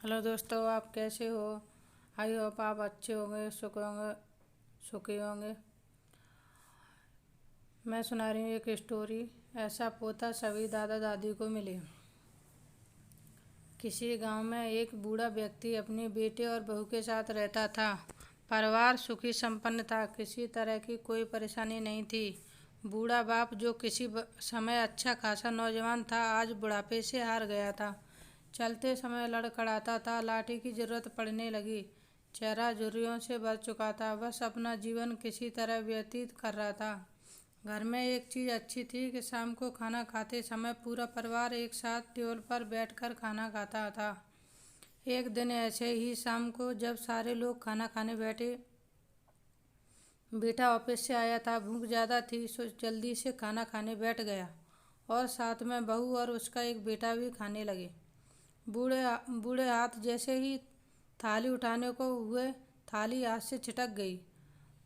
Hello दोस्तों, आप कैसे हो। आई होप आप अच्छे होंगे, सुखी होंगे। मैं सुना रही हूँ एक स्टोरी। ऐसा पोता सभी दादा दादी को मिले। किसी गांव में एक बूढ़ा व्यक्ति अपने बेटे और बहू के साथ रहता था। परिवार सुखी संपन्न था, किसी तरह की कोई परेशानी नहीं थी। बूढ़ा बाप, जो किसी समय अच्छा खासा नौजवान था, आज बुढ़ापे से हार गया था। चलते समय लड़खड़ाता था, लाठी की जरूरत पड़ने लगी। चेहरा झुर्रियों से भर चुका था, बस अपना जीवन किसी तरह व्यतीत कर रहा था। घर में एक चीज़ अच्छी थी कि शाम को खाना खाते समय पूरा परिवार एक साथ टेबल पर बैठकर खाना खाता था। एक दिन ऐसे ही शाम को जब सारे लोग खाना खाने बैठे, बेटा ऑफिस से आया था। भूख ज़्यादा थी, सो जल्दी से खाना खाने बैठ गया और साथ में बहू और उसका एक बेटा भी खाने लगे। बूढ़े बूढ़े हाथ जैसे ही थाली उठाने को हुए, थाली हाथ से छिटक गई।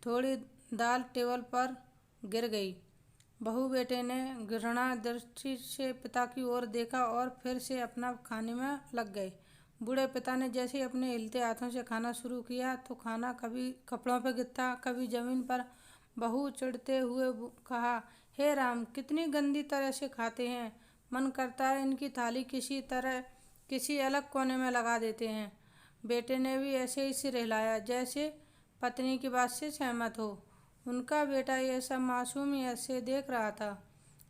थोड़ी दाल टेबल पर गिर गई। बहू बेटे ने घृणा दृष्टि से पिता की ओर देखा और फिर से अपना खाने में लग गए। बूढ़े पिता ने जैसे ही अपने हिलते हाथों से खाना शुरू किया तो खाना कभी कपड़ों पर गिरता, कभी जमीन पर। बहू चिढ़ते हुए कहा, हे राम, कितनी गंदी तरह से खाते हैं। मन करता है इनकी थाली किसी अलग कोने में लगा देते हैं। बेटे ने भी ऐसे ही सिर हिलाया, जैसे पत्नी की बात से सहमत हो। उनका बेटा यह सब मासूमियत से देख रहा था।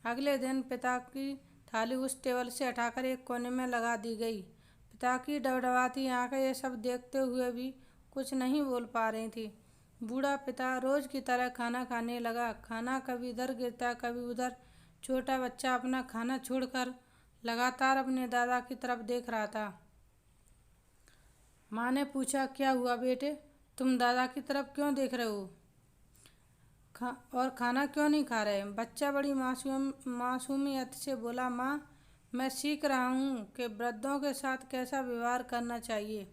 अगले दिन पिता की थाली उस टेबल से हटाकर एक कोने में लगा दी गई। पिता की डबडबाती आंखें ये सब देखते हुए भी कुछ नहीं बोल पा रही थी। बूढ़ा पिता रोज की तरह खाना खाने लगा। खाना कभी इधर गिरता, कभी उधर। छोटा बच्चा अपना खाना छोड़कर लगातार अपने दादा की तरफ देख रहा था। माँ ने पूछा, क्या हुआ बेटे, तुम दादा की तरफ क्यों देख रहे हो और खाना क्यों नहीं खा रहे। बच्चा बड़ी मासूमियत से बोला, माँ, मैं सीख रहा हूँ कि वृद्धों के साथ कैसा व्यवहार करना चाहिए।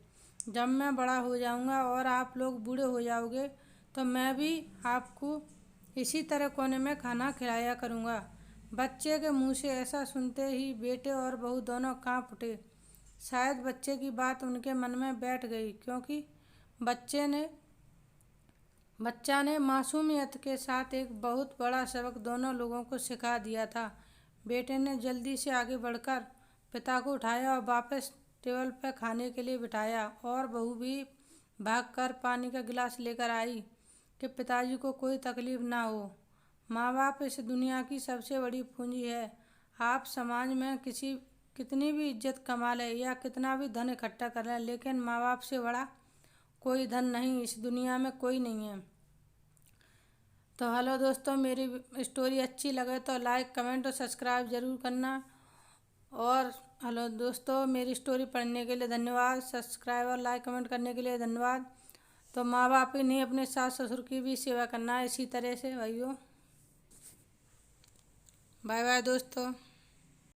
जब मैं बड़ा हो जाऊँगा और आप लोग बूढ़े हो जाओगे तो मैं भी आपको इसी तरह कोने में खाना खिलाया करूँगा। बच्चे के मुंह से ऐसा सुनते ही बेटे और बहू दोनों कांप उठे। शायद बच्चे की बात उनके मन में बैठ गई, क्योंकि बच्चा ने मासूमियत के साथ एक बहुत बड़ा सबक दोनों लोगों को सिखा दिया था। बेटे ने जल्दी से आगे बढ़कर पिता को उठाया और वापस टेबल पर खाने के लिए बिठाया, और बहू भी भागकर पानी का गिलास लेकर आई कि पिताजी को कोई तकलीफ ना हो। माँ बाप इस दुनिया की सबसे बड़ी पूंजी है। आप समाज में कितनी भी इज्जत कमा लें या कितना भी धन इकट्ठा कर लें, लेकिन माँ बाप से बड़ा कोई धन नहीं इस दुनिया में कोई नहीं है। तो हेलो दोस्तों, मेरी स्टोरी अच्छी लगे तो लाइक, कमेंट और सब्सक्राइब ज़रूर करना। और हेलो दोस्तों, मेरी स्टोरी पढ़ने के लिए धन्यवाद। सब्सक्राइब और लाइक कमेंट करने के लिए धन्यवाद। तो माँ बाप ही नहीं, अपने सास ससुर की भी सेवा करना है इसी तरह से भाइयों। बाय बाय दोस्तों।